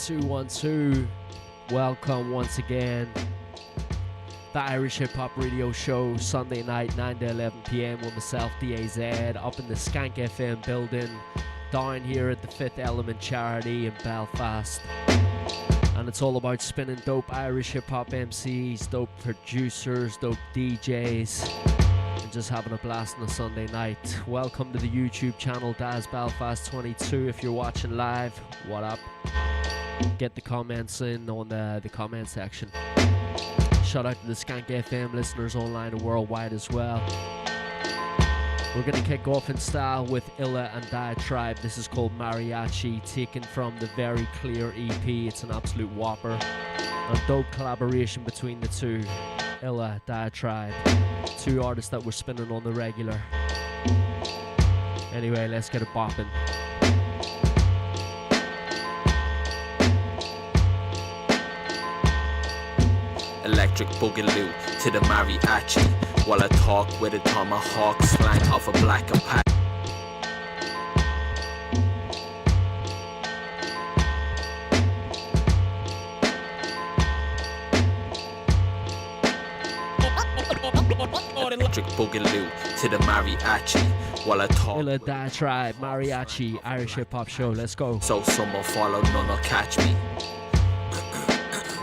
1212. Welcome once again. The Irish Hip Hop Radio Show, Sunday night, 9 to 11 p.m. with myself, DAZ, up in the Skank FM building, down here at the Fifth Element Charity in Belfast. And it's all about spinning dope Irish hip hop MCs, dope producers, dope DJs, and just having a blast on a Sunday night. Welcome to the YouTube channel, Daz Belfast 22. If you're watching live, what up? Get the comments in on the comment section. Shout out to the Skank FM listeners online and worldwide as well. We're going to kick off in style with Illa and Diatribe. This is called Mariachi, taken from the Very Clear EP. It's an absolute whopper. A dope collaboration between the two. Illa, Diatribe. Two artists that we're spinning on the regular. Anyway, let's get it bopping. Electric boogaloo to the mariachi, while I talk with a tomahawk slang off a black Apache. Electric boogaloo to the mariachi, while I talk. Illa, Diatribe, Mariachi, Irish Hip Hop Show. Let's go. So some will follow, none will catch me.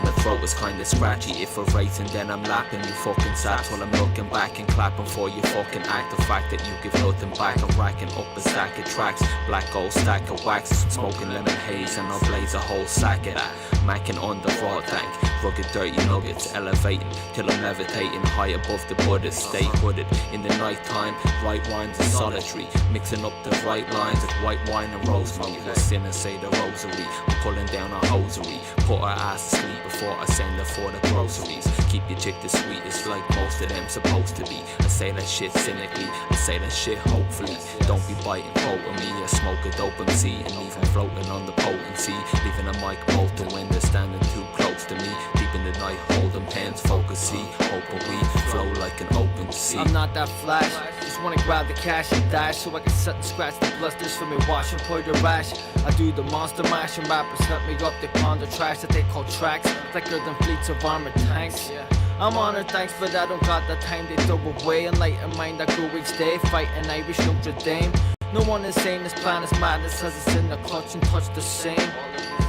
My throat is kinda scratchy. If we're racing, then I'm lapping you fucking saps while I'm looking back and clapping for you fucking act. The fact that you give nothing back, I'm racking up a stack of tracks, black gold stack of wax, smoking lemon haze, and I'll blaze a whole sack of that. Macking on the raw tank, rugged dirty nuggets, elevating till I'm levitating high above the Buddha. Stay hooded in the night time, write rhymes in solitary, mixing up the right lines of white wine and rosemary. Let's sin and say the rosary. I'm pulling down a hosiery, put her ass to sleep before I send her for the groceries. Keep your chick the sweetest like most of them supposed to be. I say that shit cynically, I say that shit hopefully. Don't be biting quote on me. I smoke a dope MC and leave them floating on the potency, leaving a mic molten when they're standing too close to me. Deep in the night, hold them hands, focus, see, hoping we flow like an open sea. I'm not that flash, just wanna grab the cash and dash, so I can sit and scratch the blisters from me wash and pour the rash. I do the monster mash and rappers hit me up, they ponder trash that they call tracks, thicker than fleets of armored tanks. I'm honored, thanks, but I don't got the time they throw away. Enlightened mind I grow each day, fighting Irish Notre Dame. No one insane, this plan is madness, as it's in the clutch and touch the same.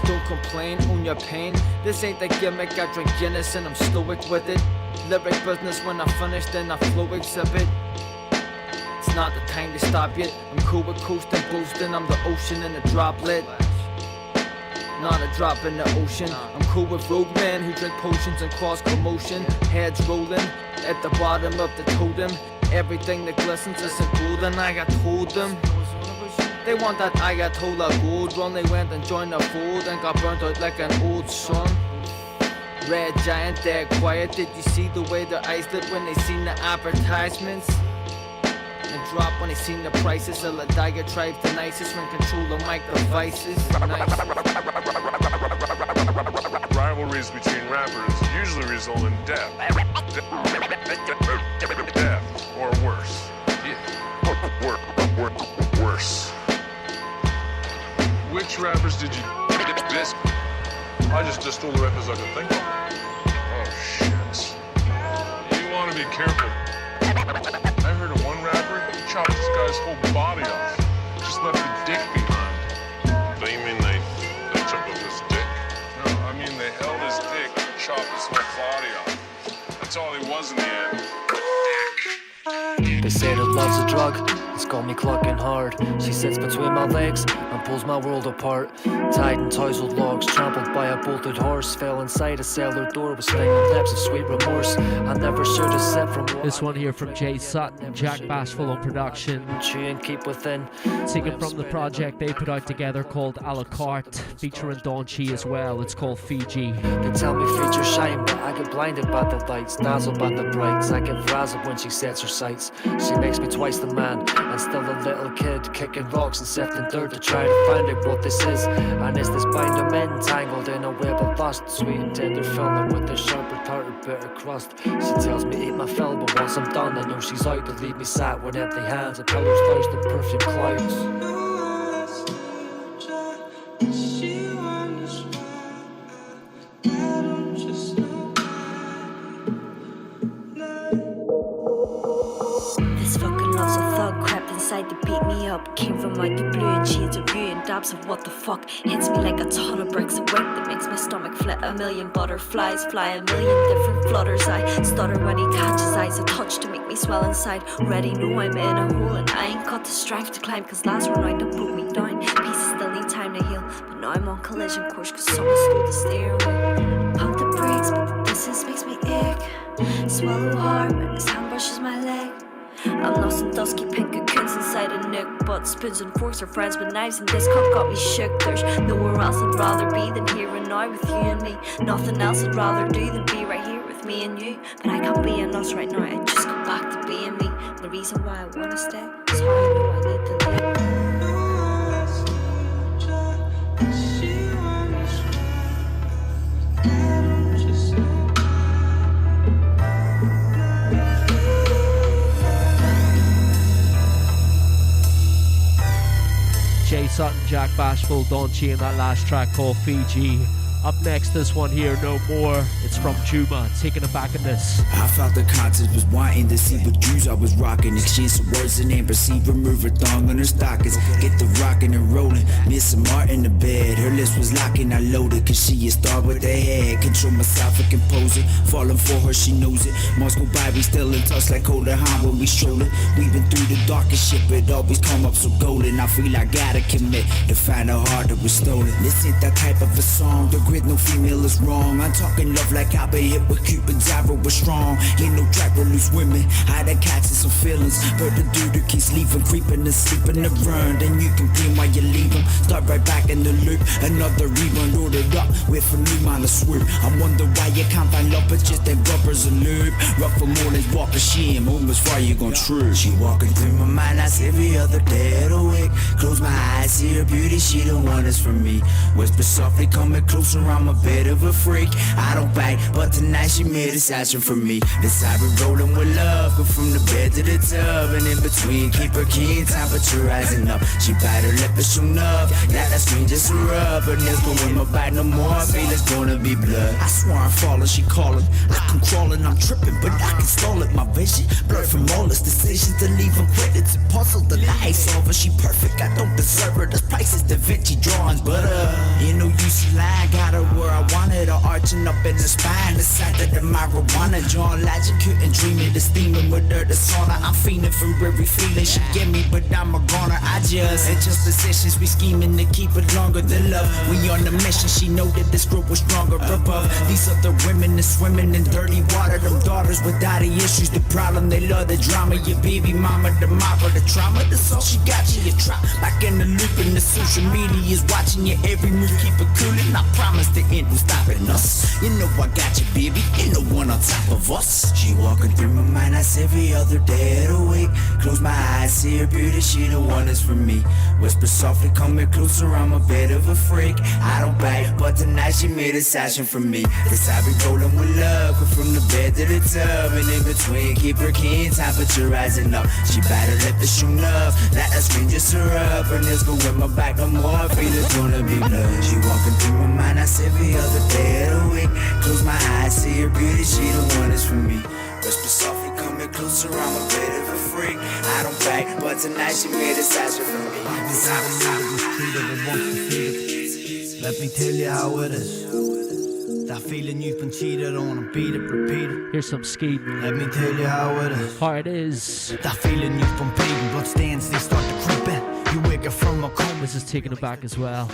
Don't complain, own your pain. This ain't the gimmick, I drink Guinness and I'm stoic with it. Lyric business, when I finish, then I flow exhibit. It's not the time to stop yet. I'm cool with coasting, boosting. I'm the ocean in a droplet, not a drop in the ocean. I'm cool with rogue men who drink potions and cause commotion. Heads rolling at the bottom of the totem. Everything that glistens isn't golden, I got told them. They want that Ayatollah gold run. They went and joined the fold and got burnt out like an old son. Red giant, dead quiet. Did you see the way their eyes lit when they seen the advertisements? And drop when they seen the prices. Illa Diatribe the nicest when controlling mic devices. Nice. Rivalries between rappers usually result in death. Death or worse. Worse. Which rappers did you diss? I just stole the rappers I could think of. Oh shit. You want to be careful. I heard of one rapper, he chopped this guy's whole body off. Just left the dick behind. What do you mean they chopped off his dick? No, I mean they held his dick and chopped his whole body off. That's all he was in the end. They say that love's a drug, it's got me clucking hard. She sits between my legs and pulls my world apart. Tied in ties with logs, trampled by a bolted horse. Fell inside a cellar door with stinging lips of sweet remorse. I never should have said from what This one here from Jay Sutton and Jack Bashful on production. chew and keep within. Taken from the project they put out together called A La Carte, featuring Don Chi as well. It's called Fiji. They tell me features shine, but I get blinded by the lights, dazzled by the brights. I get frazzled when she sets her sights. She makes me twice the man, and still a little kid, kicking rocks and sifting dirt to try to find out what this is. And is this bind of men tangled in a web of lust? Sweet and tender filling with a sharp retarded bitter crust. She tells me eat my fill, but once I'm done I know she's out to leave me sat with empty hands and pillows doused in perfume clouds. decide to beat me up. Came from out the blue and shades of you and dabs of what the fuck. Hits me like a ton of bricks of weight that makes my stomach flit. A million butterflies fly, a million different flutters. I stutter when he catches eyes, a touch to make me swell inside. Already know I'm in a hole and I ain't got the strength to climb, cause last round that broke me down. Pieces still need time to heal, but now I'm on collision course cause someone stole the steering wheel. Pump the brakes, but the distance makes me ache. Swallow hard when his hand brushes my leg. I'm lost in dusky pink cocoons inside a nook, but spoons and forks are friends with knives, and this cup got me shook. There's nowhere else I'd rather be than here and now with you and me. Nothing else I'd rather do than be right here with me and you. But I can't be in us right now, I just go back to being me. The reason why I wanna stay is how I know I need to live. Jay Sutton, Jack Bashful, Donchi, and that last track called Fiji. Up next, this one here, No More. It's from Juma, taking it back in this. I felt the contest was wanting to see what Jews I was rocking. Exchange some words and then proceed, remove her thong on her stockings. Get the rockin' and rollin', Miss Smart in the bed. Her list was locking, I loaded, cause she a star with the head. Control myself and composing, falling for her, she knows it. Months go by, we still in touch like Holder Hand when we strolling. We've been through the darkest shit, but always come up so golden. I feel I gotta commit to find a heart that was stolen. This ain't that type of a song, the grid, no female is wrong. I'm talking love like I've been hit with Cupid's arrow was strong. Ain't no track for loose women, I done catching some feelings. But the dude who keeps leaving, creeping and sleeping to run. Then you can clean while you leave him, start right back in the loop. Another rerun loaded up with a new man to swoop. I wonder why you can't find love, but just that rubbers and lube. Rough for mornings, walk a shame, almost far you gon' trip. She walking through my mind, that's every other day of the week. Close my eyes, see her beauty, she the one that's for me. Whisper softly, coming closer, I'm a bit of a freak. I don't bite, but tonight she made a session for me. This I be rolling with love, go from the bed to the tub, and in between keep her keen, temperature rising up. She bite her lip and show up, that screen just a rub. Her nails go in my bite no more, I feel it's gonna be blood. I swear I'm falling, she calling, I come crawling, I'm tripping, but I can stall it. My vision blurred from all this decisions to leave them credits to puzzle. The lie solver, she perfect, I don't deserve her. This price is Da Vinci drawings, but you know you see lie, got her where I wanted her, arching up in the spine, the sight of the marijuana. John Legend couldn't dream it, the steaming with her, the sauna. I'm fiending for every feeling she give me, but I'm a goner. I just adjust positions, we scheming to keep it longer than love. We on the mission, she know that this group was stronger above. These other women are swimming in dirty water, them daughters with daddy issues. The problem, they love the drama. Your baby mama, the mopper, the trauma, that's all she got. You trap back in the loop, and the social media is watching your every move. Keep it cool, and I promise the end will stopping us. You know I got you, baby, ain't no one on top of us. She walking through my mind, that's every other day of the week. Close my eyes, see her beauty, she the one that's for me. Whisper softly, coming closer, I'm a bit of a freak. I don't bite, but tonight she made a session for me. This I be rolling with love, go from the bed to the tub, and in between keep her keen, temperature rising up. She bite her lip and show up, that screen just her up. Her nails go in my back no more, I feel it's gonna be blood. She walking through my mind, that's every other day of the week. Close my eyes, see her beauty, she the one that's for me. Whisper softly, coming closer, I'm a bit of a freak. I don't bite, but tonight she made a session for me. Let me tell you how it is. That feeling you've been cheated on, beat it, repeat it. Here's some scheming. Let me tell you how it is. How it is. That feeling you've been bleeding, bloodstains, they start to creep in. You wake up from a coma. This is taking it back as well.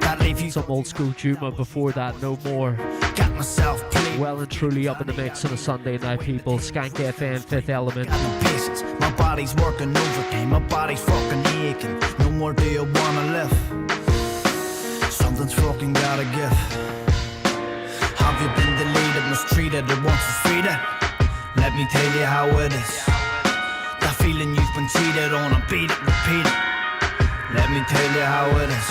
That leave you some old school Juma before that, No More. Got myself played. Well and truly up in the mix on a Sunday night, people. Skank FM, Fifth Element. Got no patience. My body's working overtime. My body's fucking aching. No more do you wanna live. Something's fucking gotta give. Have you been deleted, mistreated, or once defeated? Let me tell you how it is. That feeling you've been cheated on, beat it, repeat it. Let me tell you how it is.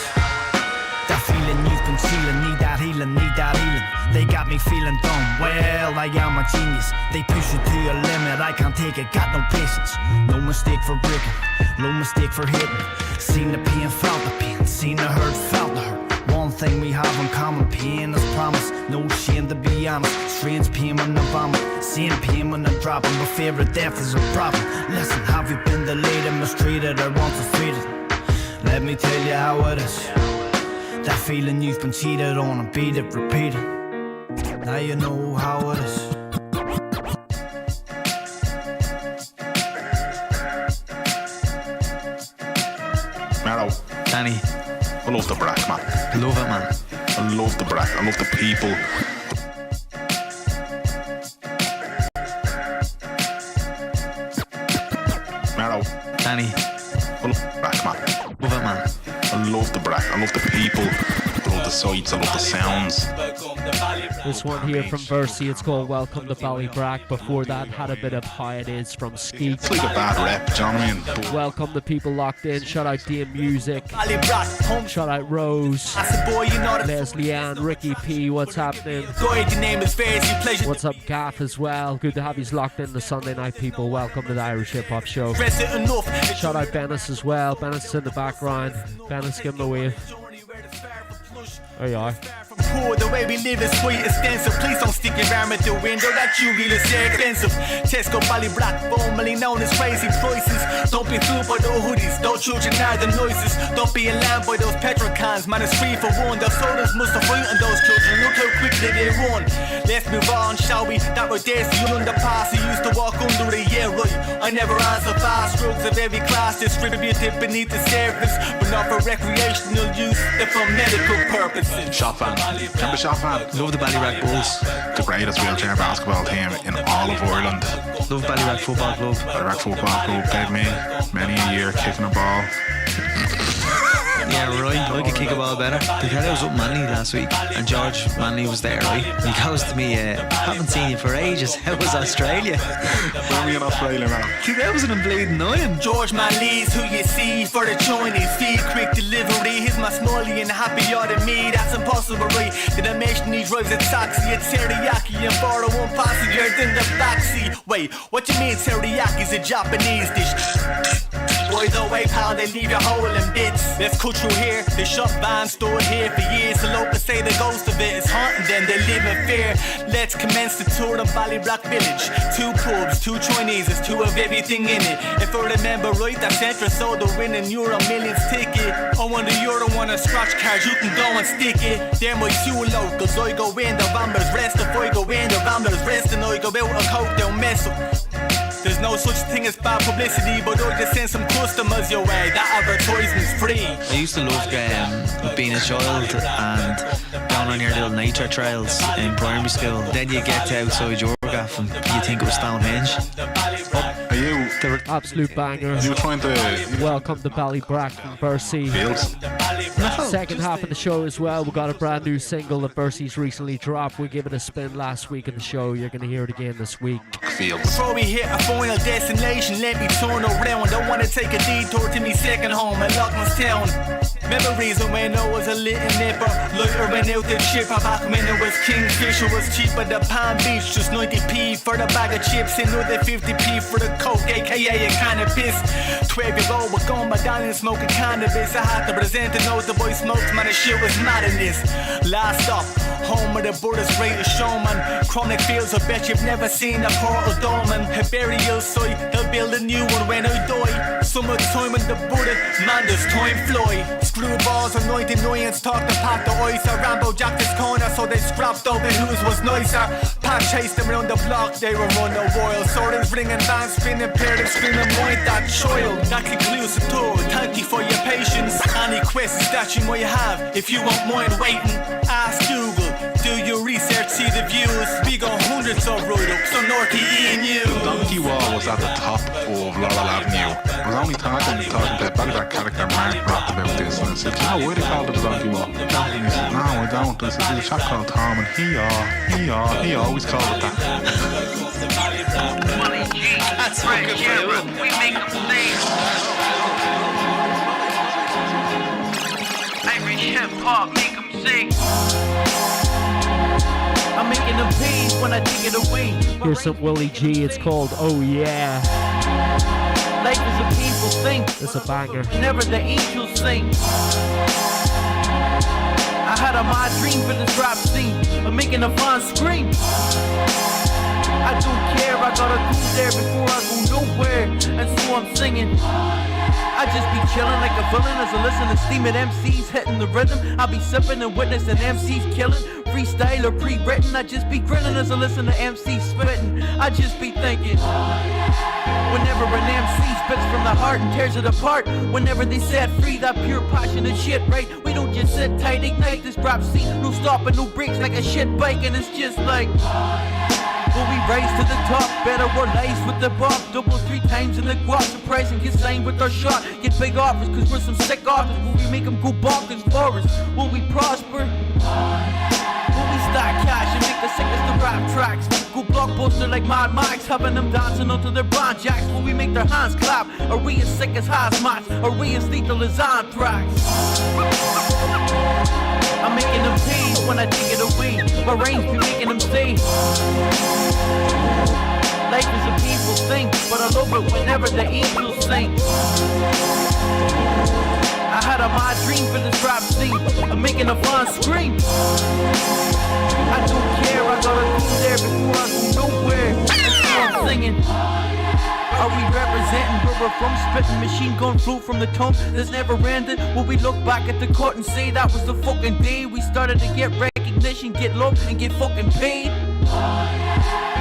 That feeling you've been feeling, need that healing, need that healing. They got me feeling dumb, well I am a genius. They push you to your limit, I can't take it, got no patience. No mistake for breaking, no mistake for hitting. Seen the pain, felt the pain, seen the hurt, felt the hurt. One thing we have in common. Pain is promise, no shame to be honest. Strange pain when I vomit, same pain when I drop. My favorite death is a problem. Listen, have you been delayed and mistreated or once defeated? Let me tell you how it is. That feeling you've been cheated on and beat it, repeat it. Now you know how it is. Maro. Danny. I love the brack, man. I love it, man. I love the brack. I love the people. Maro. Danny. I love the brack, man. Love it, man. I love the brack. I love the people. I love the sights. I love the sounds. This one here from Versi, it's called Welcome to Ballybrack. Before that, had a bit of Hiatus from Skank. It's like a bad rep, do you know what I mean? But welcome the people locked in. Shout out DM Music. Shout out Rose. Leslie Ann, Ricky P. What's happening? What's up, Gaff as well? Good to have you locked in the Sunday night, people. Welcome to the Irish Hip Hop Show. Shout out Bennis as well. Bennis in the background. Bennis, give him a wave. There you are. Poor, the way we live is quite extensive. Please don't stick around at the window, that you really is expensive. Tesco Ballybrack, formerly known as crazy prices. Don't be fooled by those hoodies, those children are the noises. Don't be alarmed by those petrol cans, man, it's 3 for 1. Those soldiers must have frightened those children, look how quickly they run. Let's move on, shall we? That right there's the underpass, I used to walk under the yeah, right. I never answer fast, drugs of every class distributed beneath the surface, but not for recreational use, they're for medical purposes. Shot fan. Remember Shot fan? Love the Ballybrack Bulls. The greatest wheelchair basketball team in all of Ireland. Love Ballybrack Football Club. Ballybrack Football Club played me many a year kicking a ball. Yeah, right. I could kick a ball better. The guy was up Manly last week, and George Manley was there, right? He goes to me, haven't seen you for ages. How was Australia? Where were you in Australia, man? 2009. George Manley's who you see for the Chinese feed, quick delivery. He's my smiley and happier than me. That's impossible, right? The dimension he drives a taxi, a teriyaki, and for one passenger in the backseat. Wait, what you mean teriyaki's a Japanese dish? Boy, the way pal, they leave your hole in bits. Let's cut through here, they shop vans stored here for years. The locals say the ghost of it is haunting them, they live in fear. Let's commence the tour of Ballybrack Village. 2 pubs, 2 Chineses, 2 of everything in it. If I remember right, that's interest, so the winning Euro Millions ticket. I want the Euro on a scratch card, you can go and stick it. They're my 2 locals, I go in the Ramblers rest. If I go in the Ramblers rest, and I go out a coke, they'll mess up. There's no such thing as bad publicity, but I just send some customers your way. That advertisement's free. I used to love being a child and going on your little nature trails in primary school. Then you get to outside your gaff and you think it was Stonehenge. Are you? They're absolute bangers. Are you trying to? Welcome to Ballybrack from Versi. Fields. Second half of the show as well, we got a brand new single that Versi's recently dropped. We gave it a spin last week in the show. You're going to hear it again this week. Fields. Before we hit a final destination, let me turn around. Don't want to take a detour to me second home in Lockmanstown. Memories of when I was a little nipper, lighter when out the chipper. Back when it was Kingfisher was cheaper than Palm Beach, just 90p for the bag of chips, another 50p for the coke, aka a kind of piss. 12-year-old was going by down and smoking cannabis. I had to present the note the boy smoked, man, the shit was madness. Last stop, home of the Buddha's greatest showman. Chronic fields, I bet you've never seen a portal dolman. A burial site, they'll build a new one when I die. Summertime in the Buddha, man, this time fly. Screwballs and 99s talk to Pat the ice. I Rambo jacked his corner, so they scrapped over whose was nicer. Pat chased them around the block, they were running wild. Swords ringing, bands spinning, pair them screaming, mind that child. That concludes the tour, thank you for your patience. Any questions that you might have, if you won't mind waiting, ask Google, do your research, see the views. We got hundreds of write-ups on North E&U. The donkey wall was at the top of Laurel Avenue. I was only talking to Ballybrack character Mark Rock about this, and I said, "Oh, why do they call it the donkey wall?" And he said, "No, I don't." I said, "There's a chap called Tom, and he always called it that." That's fucking camera. We make them sing. Irish hip hop, make them sing. I'm making them pay when I take it away. Here's some Willie G, it's called Oh Yeah. Life is a painful thing. It's a banger. Never the angels sing. I had a mad dream for this rap scene of making a fan scream. I don't care, I gotta go there before I go nowhere, and so I'm singing. I just be chillin' like a villain as I listen to steaming MCs hitting the rhythm. I be sipping and witnessing MCs killing. Freestyle or pre-written, I just be grinning as I listen to MCs spitting. I just be thinking, whenever an MC spits from the heart and tears it apart, whenever they set free that pure passionate shit, right? We don't just sit tight, ignite this rap scene, no stopping, no breaks like a shit bike, and it's just like, will we raise to the top? Better we're laced with the bob. Double 3 times in the guap. Surprise and get signed with our shot. Get big offers cause we're some sick authors. Will we make them go bonkers for us? Will we prosper? Will we stack cash and make the sickest of rap tracks? Go blockbuster like Mad Max, having them dancing onto their band jacks. Will we make their hands clap? Are we as sick as hazmats? Are we as lethal as anthrax? I'm making them pay when I take it away. My range be making them stay. Life is a peaceful thing, but I love it whenever the angels sing. I had a mad dream for this rap scene of making a fan scream. I don't care, I gotta go there before I go nowhere, and so I'm singing. Are we representing where we're from? Spitting machine gun flew from the tongue that's never ended. Will we look back at the court and say that was the fucking day we started to get recognition, get love, and get fucking paid?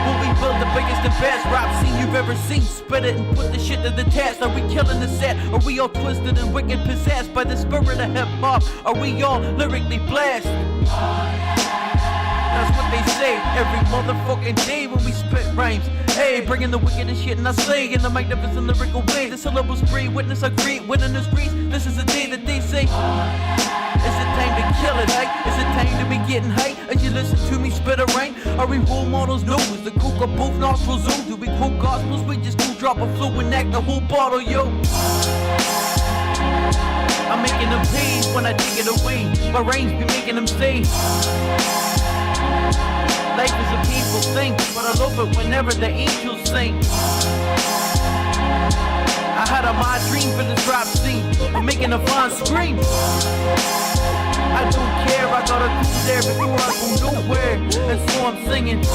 Will we build the biggest and best rap scene you've ever seen? Spit it and put the shit to the test. Are we killing the set? Are we all twisted and wicked, possessed by the spirit of hip-hop? Are we all lyrically blessed? That's what they say every motherfucking day when we spit rhymes. Hey, bringing the wickedest shit and I slay in the magnificent lyrical way. The syllables free, witness I create, winning this breeze. This is the day that they say, is it time to kill it, hey? Is it time to be getting high as you listen to me spit a rhyme? Are we role models? No. Is the coke up both nostrils? Zoom? Do we quote gospels? We just go drop a flow and act the whole bottle, yo. I'm making them pay when I take it away. My range be making them stay. Life is a peaceful thing, but I love it whenever the angels sing. I had a mad dream for this rap scene of making a fan scream. I don't care, I gotta go there before I go nowhere, and so I'm singing.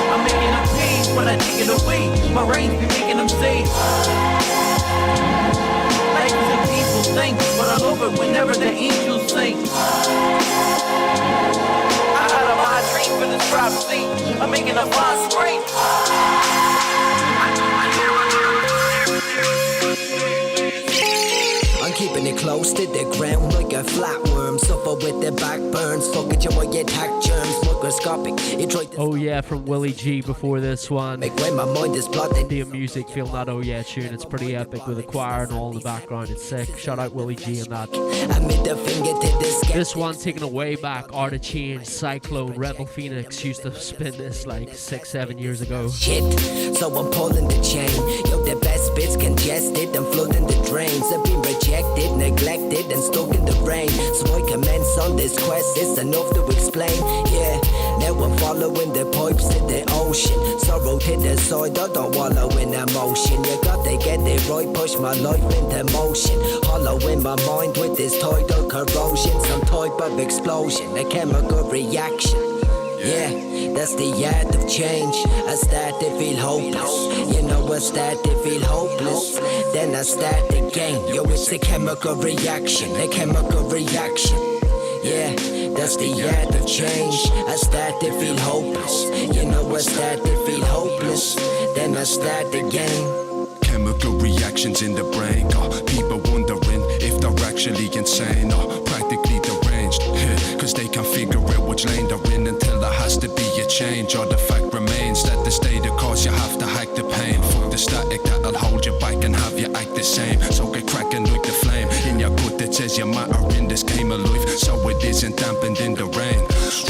I'm making them pay when I take it away. My range be making them stay. Life is a peaceful thing, but I love it whenever the angels sing. I had a mad dream for this rap scene. I'm making a fan scream. I'm keeping it close to the ground like a flatworm. Suffer with the backburns. Fuck it, you might attack germs. Microscopic. Oh yeah, from Willie G before this one. When my mind is plotted. The music, feel that oh yeah tune. It's pretty epic with a choir and all in the background. It's sick. Shout out Willie G and that. This one taken away back. Art of Change, Cyclone, Rebel Phoenix used to spin this like 6-7 years ago. Shit, so I'm pulling the chain. Yo, the best bits congested and flooding the drains. I've been rejected, neglected, and stuck in the rain. So I commence on this quest. It's enough to explain. Yeah, now I'm following the pipes to the ocean. Sorrow to the side, I don't wallow in emotion. You gotta get it right, push my life into motion. Hollow in my mind with this tidal corrosion. Some type of explosion, a chemical reaction. Yeah, that's the art of change. I start to feel hopeless. You know I start to feel hopeless. Then I start again. Yo, it's a chemical reaction. A chemical reaction. Yeah, that's the art of change. I start to feel hopeless. You know I start to feel hopeless. Then I start again. Chemical reactions in the brain got people wondering if they're actually insane or practically deranged. Cause they can't figure out which lane they're in until there has to be a change. Or the fact remains that the state of course you have to hack the pain. Fuck the static that'll hold you back and have you act the same. So get cracking like the flame in your gut that says you matter in this game of life, so it isn't dampened in the rain.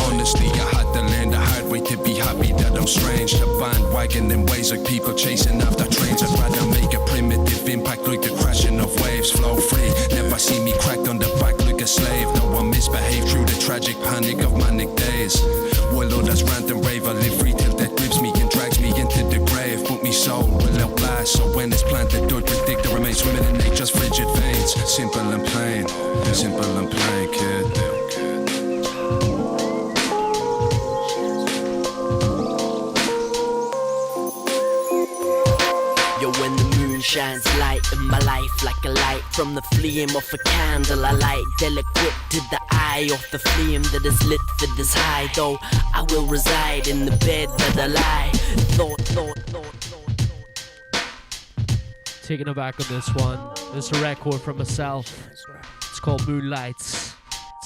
Honestly, I had to learn the hard way to be happy that I'm strange. The bandwagon in ways like people chasing after trains. I'd rather make a primitive impact like the crashing of waves. Flow free, never see me cracked on the back like a slave. Though I misbehave through the tragic panic of manic days. While others rant and rave, I live free till that grips me and drags me into the grave. But me soul will outlast, so when it's planted, don't predict the remains swimming in nature's frigid veins. Simple and plain. shines light in my life like a light from the flame of a candle. I light delicate to the eye of the flame that is lit for this high. Though I will reside in the bed that I lie. Thought. Taking it back on this one. This is a record from myself. It's called Moonlights.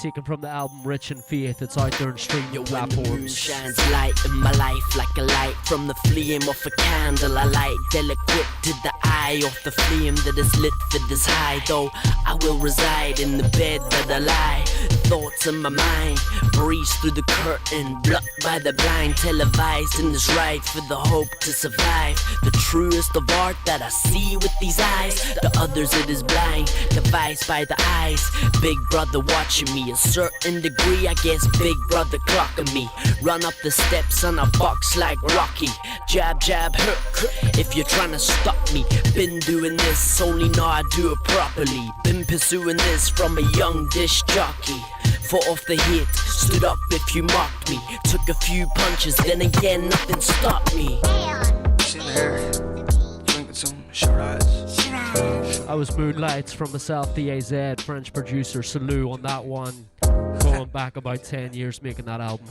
Taken from the album Rich and Faith. It's out there in streaming platforms. Moon shines light in my life like a light from the flame of a candle. I light delicate to the eye of the flame that is lit for this high. Though I will reside in the bed that I lie. Thoughts in my mind breeze through the curtain, blocked by the blind, televised in this ride for the hope to survive. The truest of art that I see with these eyes, the others it is blind, devised by the eyes. Big brother watching me, a certain degree, I guess big brother clocking me. Run up the steps on a box like Rocky, jab jab hook, if you're trying to stop me. Been doing this, only know I do it properly. Been pursuing this from a young disc jockey. Fought off the hit, stood up if you mocked me. Took a few punches, then again nothing stopped me. Sitting here, drinking some Shiraz. I was Moonlights from myself, DAZ, French producer Salou on that one. Going back about 10 years making that album.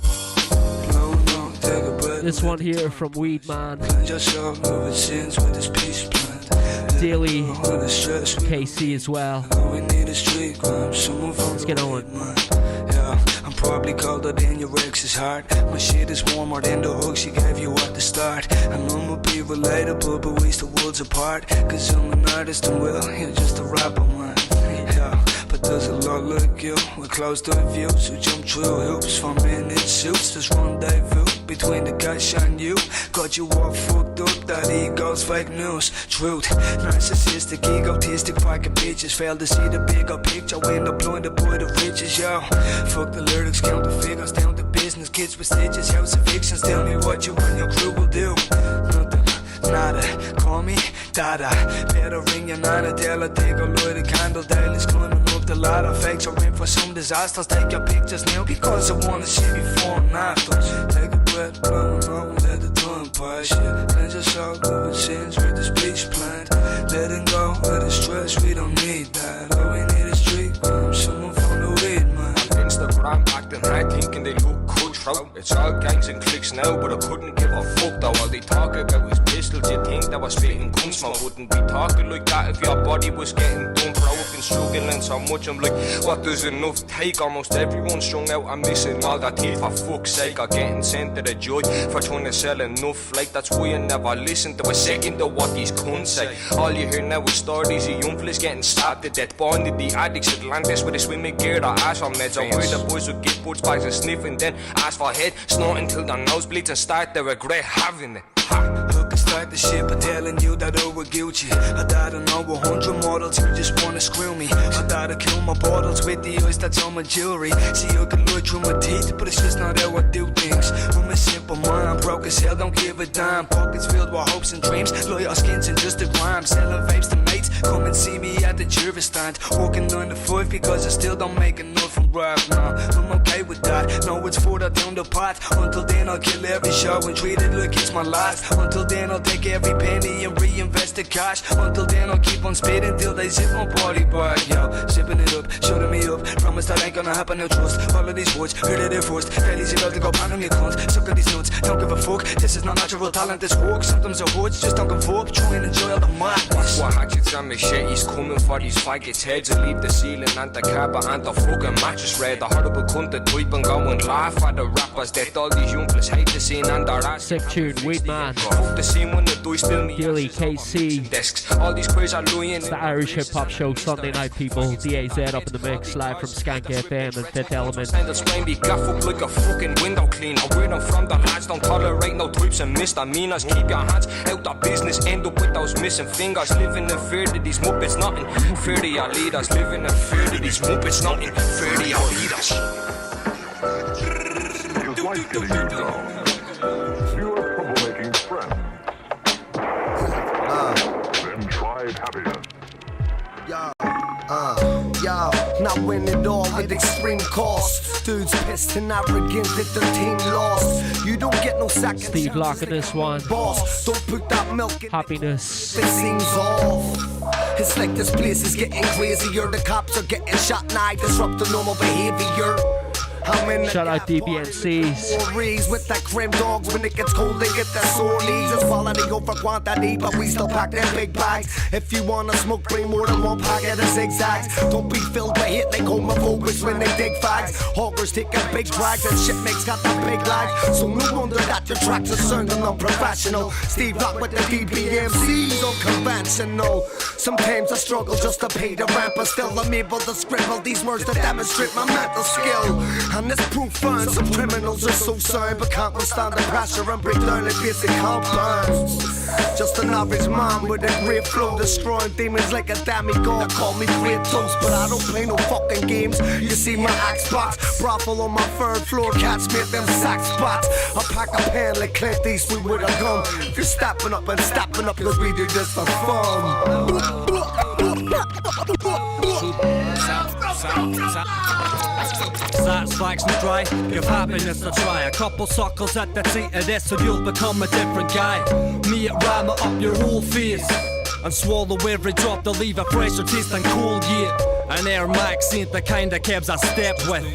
This one here from Weed Man. Daily, KC as well. Let's get on. I'm probably colder than your ex's heart. My shit is warmer than the hug she gave you at the start. And I'ma be relatable, but we still worlds apart. Cause I'm an artist and well, you're just a rapper, man. Yeah, but there's a lot like you. We're close to a view, so jump through hoops. From in suits, there's rendezvous between the guys and you. Got you all fucked up, that ego's fake news. Truth, narcissistic, egotistic, fucking bitches fail to see the bigger picture when they're blinded by the riches, yo. Fuck the lyrics, count the figures, down to business. Kids with stitches, house evictions. Tell me what you and your crew will do. Nothing, nada, call me Dada. Better ring your nana, tell her take a look at the candle. Daily's climbing up the ladder. Fakes are in for some disasters. Take your pictures now because I wanna see before and after. Take a breath, blowing up, let the time pass. Yeah, cleanse your soul, moving sins with this bleach plant. Letting go of the stress, we don't need that. All we need is street crime, someone from the weed, man. Instagram acting high, thinking they look cutthroat. It's all gangs and clicks now, but I couldn't give a fuck though. All they talk about is pistols, you think that was spitting gun smoke. Wouldn't be talking like that if your body was getting done. Bro, I've been struggling so much, I'm like, what does enough take? Almost everyone's strung out, I'm missing all that teeth for fuck's sake. I'm getting sent to the judge for trying to sell enough like that's why I never listen to a second of what these cunts say. All you hear now is stories of young fellas getting stabbed to death. Born to the addicts, Atlantis with a swimming gear, or ass for meds. I heard the boys would get butt bags and sniff and then ask for head, snorting till their nose bleeds and start to regret having it. Hook and start the shit by telling you that I was guilty. I died on over 100 models who just wanna screw me. I died to kill my bottles with the ice that's on my jewelry. See, I can look through my teeth, but it's just not how I do things. I'm a simple mind, broke as hell, don't give a dime. Pockets filled with hopes and dreams, loyal skins and just a rhyme. Selling vapes to mates, come and see me at the jury stand. Walking 9 to 5 because I still don't make enough from rap now. I'm okay with that, no it's further down the path. Until then I'll kill every show and treat it like it's my last. Until then I'll take every penny and reinvest the cash. Until then I'll keep on spitting till they zip my party back. Yo, sipping it up, shutting me up. Promise that ain't gonna happen, no trust. All of these words, heard it first. Tell easy love to go pound on your cunts. Suck on these nuts, don't give a fuck. This is not natural talent, this work. Sometimes it hurts, just don't give up. Try and enjoy all the madness. What hatchets and machetes coming for these faggots' heads and leave the ceiling and the carpet and the fucking mattress red. The horrible cunt that type and go and laugh at the rappers that all these young fellas hate the scene and their ass. Sick tune, Weed Man. Fuck the scene when the do still me. Daily KC. Desks. All these queers are lying. It's the Irish hip hop show Sunday night, people. DAZ up in the mix, live from Skank FM and Fifth Element. And the spine be gaff up like a fucking window cleaner. Where them from, the lads don't tolerate no types and misdemeanors. Keep your hands out of business, end up with those missing fingers. Living in fear to these muppets, nothing. Fear to your leaders. Living in fear to these muppets, nothing. Fear to your leaders. It's like getting a dog. Fewer troublemaking friends. Then try happiness. Now win it all at extreme cost. dudes pissed and arrogant that their team lost. You don't get no second. Steve Locke in this one. Boss, don't put that milk in. Happiness. It seems off. It's like this place is getting crazier. The cops are getting shot and I disrupt the normal behavior. Shout out DBMCs. With that crim dogs, when it gets cold, they get their sore knees. It's quality over quantity, but we still pack them big bags. If you wanna smoke, bring more than one packet of zigzags. Don't be filled with hit like homophobes when they dig fags. Hawkers taking big drags and shit makes got that big lag. So no wonder that your tracks are sounding unprofessional. Steve Rock with the DBMCs, unconventional. Sometimes I struggle just to pay the rent, but still I'm able to scribble these words to demonstrate my mental skill. And this proof finds some criminals are so sound but can't withstand the pressure and break down their basic compounds. Just an average man with a great flow, destroying demons like a demigod. Call me great toast, but I don't play no fucking games. You see my axe box, brothel on my third floor, cats make them sack spots. I pack a pan like Clint Eastwood with a gun. You're stepping up and stepping up cause we do this for fun. Satisfaction's dry, give happiness a try. A couple suckles at the seat of this and you'll become a different guy. Me it ram it up your whole face and swallow every drop to leave a fresher taste than cold, yeah. An Air Max ain't the kind of cabs I step with.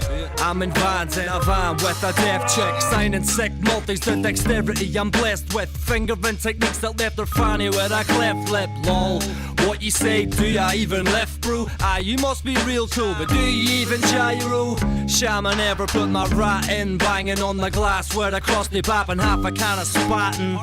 I'm in Vans in a van with a deaf chick, signing sick multis, the dexterity I'm blessed with. Fingering techniques that left her fanny with a cleft lip, lol. What you say, do ya even lift, bro? Ah, you must be real cool, but do you even gyro? Shaman never put my rat in, banging on the glass with a crusty bap and half a can of spatting.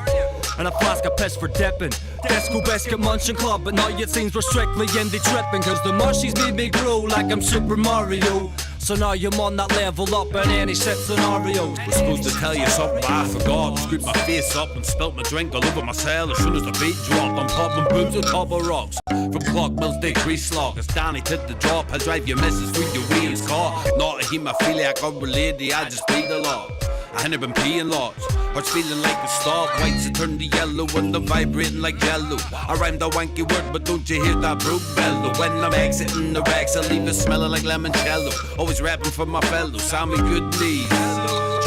And a flask of piss for dipping. Disco biscuit munching club, but now it seems we're strictly indie tripping. Cause the mushies made me grow like I'm Super Mario. So now I'm on that level up in any shit scenario. Was supposed to tell you something, but I forgot. Screwed my face up and spilt my drink all over my cell. As soon as the beat dropped, I'm popping booms on top of rocks. From Clock Mills to Grease Lock, as Danny took the drop, I'll drive your missus through your wheels car. Not a hemophiliac or a lady, I just bleed a lot. I ain't been peeing lots. Heart's feeling like the stop. Whites that turn to yellow and I'm vibrating like jello. I rhymed a wanky word, but don't you hear that broke bellow? When I'm exiting the racks, I leave it smelling like limoncello. Always rapping for my fellows, sound me good knees.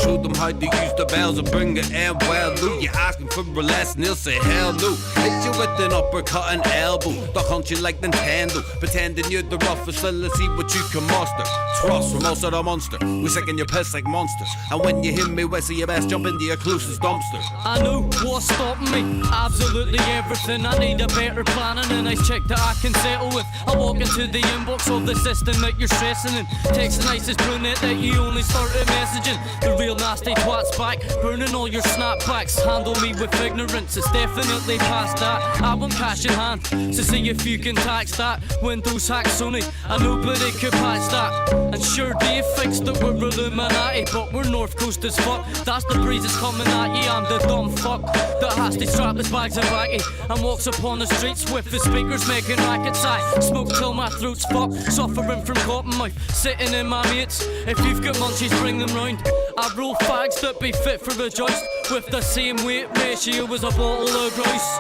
Show them how to use the bells and bring it in well. Lou, you asking for a lesson, they'll say hell no. Hit you with an uppercut and elbow. Duck hunt you like Nintendo. Pretending you're the roughest, so let's see what you can muster. Trust from most of the monster. We second your piss like monsters. And when you hear me whistle, you best jump into your closest dumpster. I know what's stopping me, absolutely everything. I need a better plan and a nice chick that I can settle with. I walk into the inbox of the system that you're stressing in. Text the nicest brunette that you only started messaging. The real nasty twats back, burning all your snapbacks. Handle me with ignorance, it's definitely past that. I want cash in hand, so see if you can tax that. Windows hack Sony, and nobody could patch that. And sure Dave thinks that we're Illuminati, but we're North Coast as fuck. That's the breeze that's coming at you. I'm the dumb fuck that has to strap his bags and baggy and walks upon the streets with the speakers making rackets. I smoke till my throat's fucked, suffering from cotton mouth, sitting in my mates. If you've got munchies, bring them round. I roll fags that be fit for a joist with the same weight ratio as a bottle of grouse.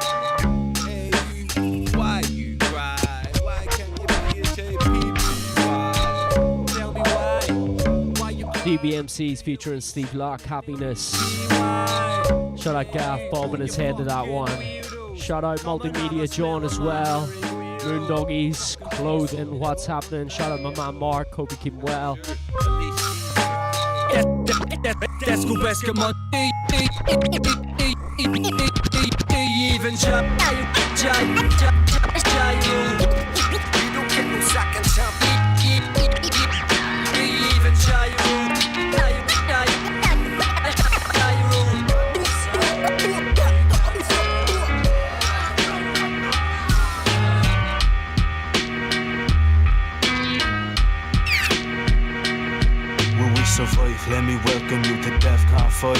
Why you cry? Why can't you be a JP? Tell me why you DBMCs featuring Steve Locke, Happiness. Shout out Gaff bobbing his head to that one. Shout out Multimedia John as well. Moondoggies, Clothing, What's Happening. Shout out my man Mark, hope you keep well. Deathcore biscuit man. Even jump. You don't get no second jump. Even survive. Let me welcome you to Deathcore 5, a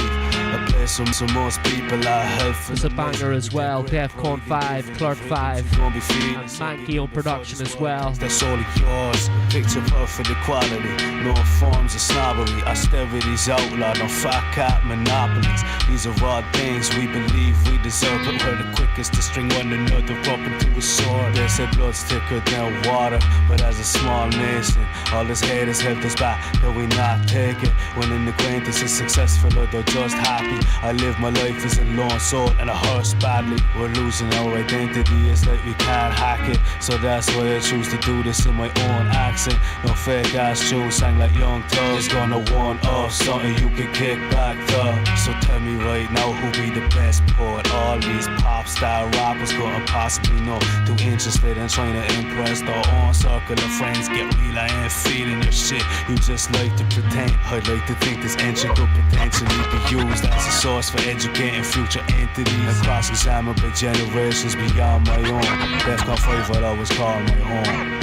place So most people are helpful. There's a banger as well, Deathcore 5, Clerk 5, and Manky on production as well. That's only yours, picture perfect equality. No forms of snobbery, austerity's outlawed. No fat cat monopolies. These are all things we believe we deserve, but we're the quickest to string one another up into a sword. They say blood's thicker than water, but as a small nation, all this hate has held us back. That we not take it. When an acquaintance is successful or they're just happy. I live my life as a lone soul and a hearse badly. We're losing our identity, it's like we can't hack it. So that's why I choose to do this in my own accent. No fake ass tunes sang like Young Thug. It's gonna warn off something you can kick back to. So tell me right now who be the best poet. All these pop star rappers couldn't possibly know. Too interested in trying to impress their own circle of friends. Get real, I ain't feeling your shit. You just like to pretend. I'd like to think this entry could potentially be used as a source for educating future entities and cross-examined by generations beyond my own. Deathcore 5 I'll always call my home.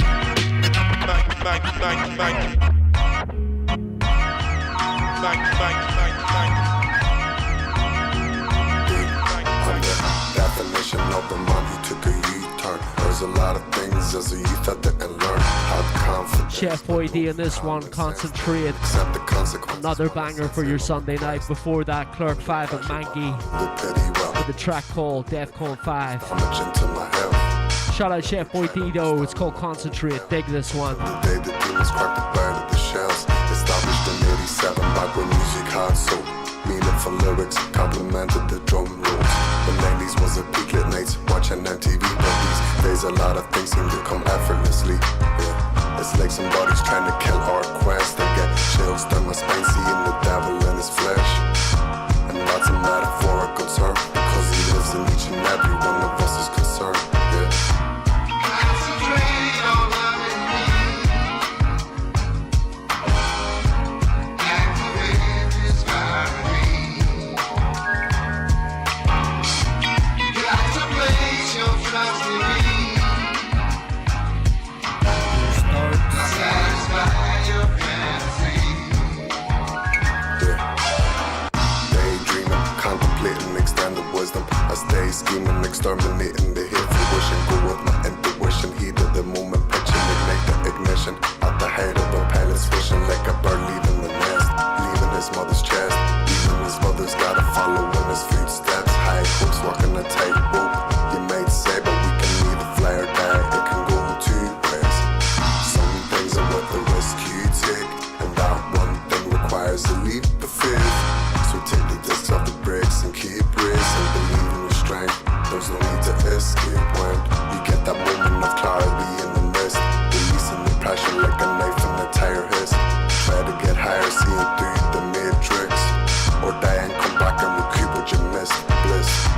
Definition of the man who took a U-turn. There's a lot of things as a youth I didn't learn. How confident. Chef Boy D in this one, Concentrate. Another banger for your Sunday night. Before that, Clerk 5 and Manky with the track called Deathcore 5. Shout out Chef Boy D though, it's called Concentrate. Dig this one. The day the demons cracked the bird of the shells. Established in 87 back when music had soul. Meaningful lyrics complemented the drum rolls. The 90s was a peak late nights watching MTV, but these days a lot of things seem to come effortlessly. Yeah, it's like somebody's trying to kill our quest. I get chills down my spine seeing the devil in his flesh. And that's a metaphorical term because he lives in each and every one of us is concerned. Yeah. Scheming, exterminating the hateful wishing. Go with my intuition, heat of the moment, pitching, ignite the ignition. At the height of a pilot swishing like a bird leaving the nest, leaving his mother's chest. Even his mother's gotta follow in his footsteps. High hopes walking a tightrope. You might say, but we can either fly or die. It can go two ways. Some things are worth the risk you take, and that one thing requires a leap of faith. So take the discs off the brakes and keep racing. Believe in your strength. There's no need to escape when you get that moment of clarity in the mist. Releasing the pressure like a knife in the tire hiss. Try to get higher, seeing through the matrix. Or die and come back and recoup what you missed. Bliss.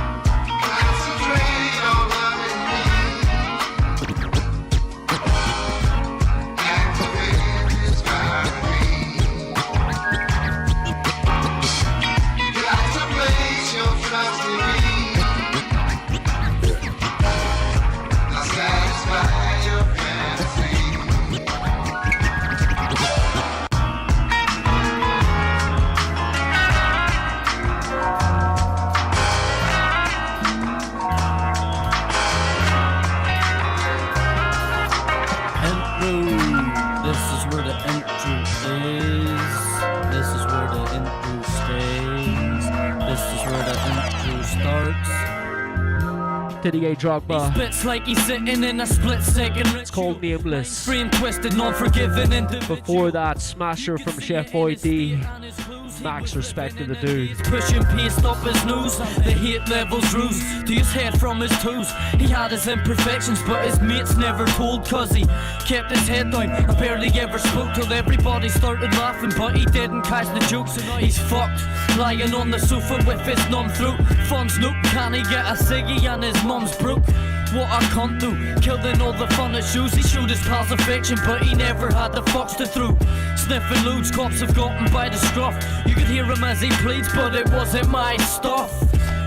Didier Drogba. He splits like he's sitting in a split second. It's called Nameless. Free and twisted, non-forgiving individual. Before that, Smasher from Chef Boy D. Max respect to the dude. Pushing paste up his nose, the hate levels rose to his head from his toes. He had his imperfections, but his mates never told, cause he kept his head down and barely ever spoke till everybody started laughing, but he didn't catch the jokes. He's fucked, lying on the sofa with his numb throat. Fun's nope, can he get a ciggy and his mum's broke? What I can't do, killing all the fun at shoes. He showed his pals affection, but he never had the fucks to through. Sniffing loads, cops have got him by the scruff. You could hear him as he pleads, but it wasn't my stuff.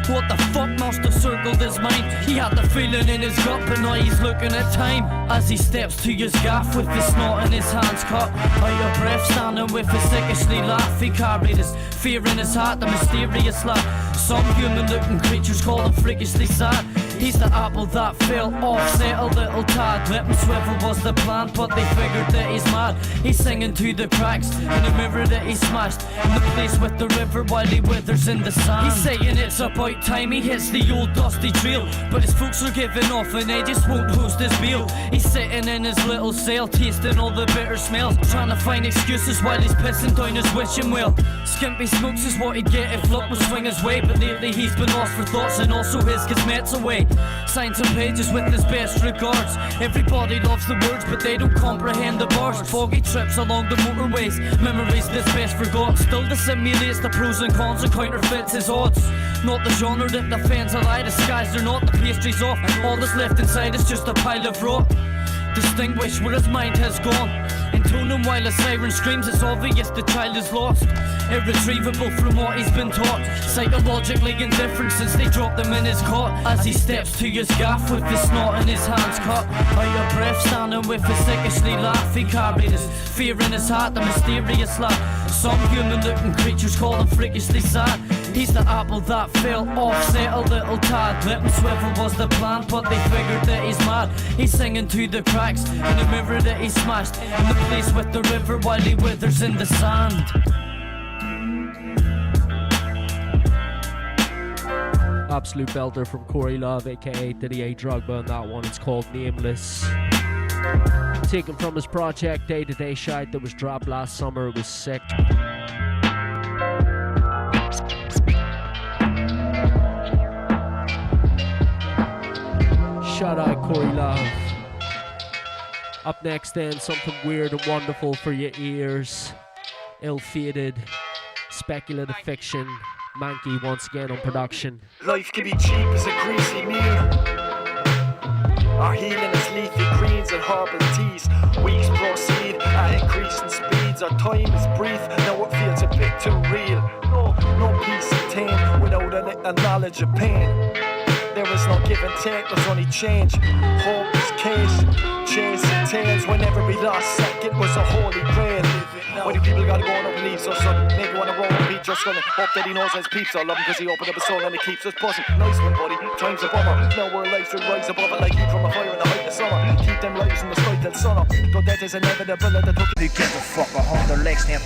What the fuck must have circled his mind? He had the feeling in his gut, but now he's looking at time as he steps to his gaff with his snot in his hands cut. Out of breath, standing with his sickishly laugh. He carried his fear in his heart, the mysterious laugh. Some human-looking creatures call him freakishly sad. He's the apple that fell off, set a little tad. Let him swivel was the plan, but they figured that he's mad. He's singing to the cracks in the mirror that he smashed in the place with the river while he withers in the sand. He's saying it's about time he hits the old dusty trail, but his folks are giving off and they just won't host his meal. He's sitting in his little cell, tasting all the bitter smells, trying to find excuses while he's pissing down his wishing well. Skimpy smokes is what he'd get if luck would swing his way, but lately he's been lost for thoughts and also his kismet's away. Sign some pages with his best regards. Everybody loves the words but they don't comprehend the bars. Foggy trips along the motorways, memories that's best forgotten. Still dissimulates the pros and cons and counterfeits his odds. Not the genre that the fans a lie, disguised or not, the pastry's off. All that's left inside is just a pile of rot. Distinguish where his mind has gone. Intoning while a siren screams, it's obvious the child is lost. Irretrievable from what he's been taught. Psychologically indifferent since they dropped him in his cot. As he steps to his gaff with his snot in his hands cut. Out of breath, standing with his sickishly laugh. He carried his fear in his heart, the mysterious laugh. Some human-looking creatures call him freakishly sad. He's the apple that fell off, set a little tad. Let him swivel was the plan, but they figured that he's mad. He's singing to the cracks in the mirror that he smashed in the place with the river while he withers in the sand. Absolute belter from Corey Love, aka Didier Drogba, and that one it's called Nameless. Taken from his project Day to Day Shite that was dropped last summer. It was sick. Shout out Corey Love. Up next then, something weird and wonderful for your ears. Ill-fated, speculative fiction. Mankey once again on production. Life can be cheap as a greasy meal. Our healing is leafy greens and herbal teas. Weeks proceed at increasing speeds. Our time is brief, now it feels a bit too real. No peace attained without a knowledge of pain. There is no give and take, there's only change. Hope is case, chasing tails. Whenever we lost sight, it was a holy grail. Why do people gotta go on up leaves or something? Maybe wanna roll a beat just gonna hope that he knows his peeps. I love him cause he opened up his soul and he keeps us buzzing. Nice one buddy, time's a bummer. Now we're alive to rise above it like heat from a fire in the height of summer. Keep them lives in the sky till sun up. Though death is inevitable at the took. They give a fuck, I hold their legs now.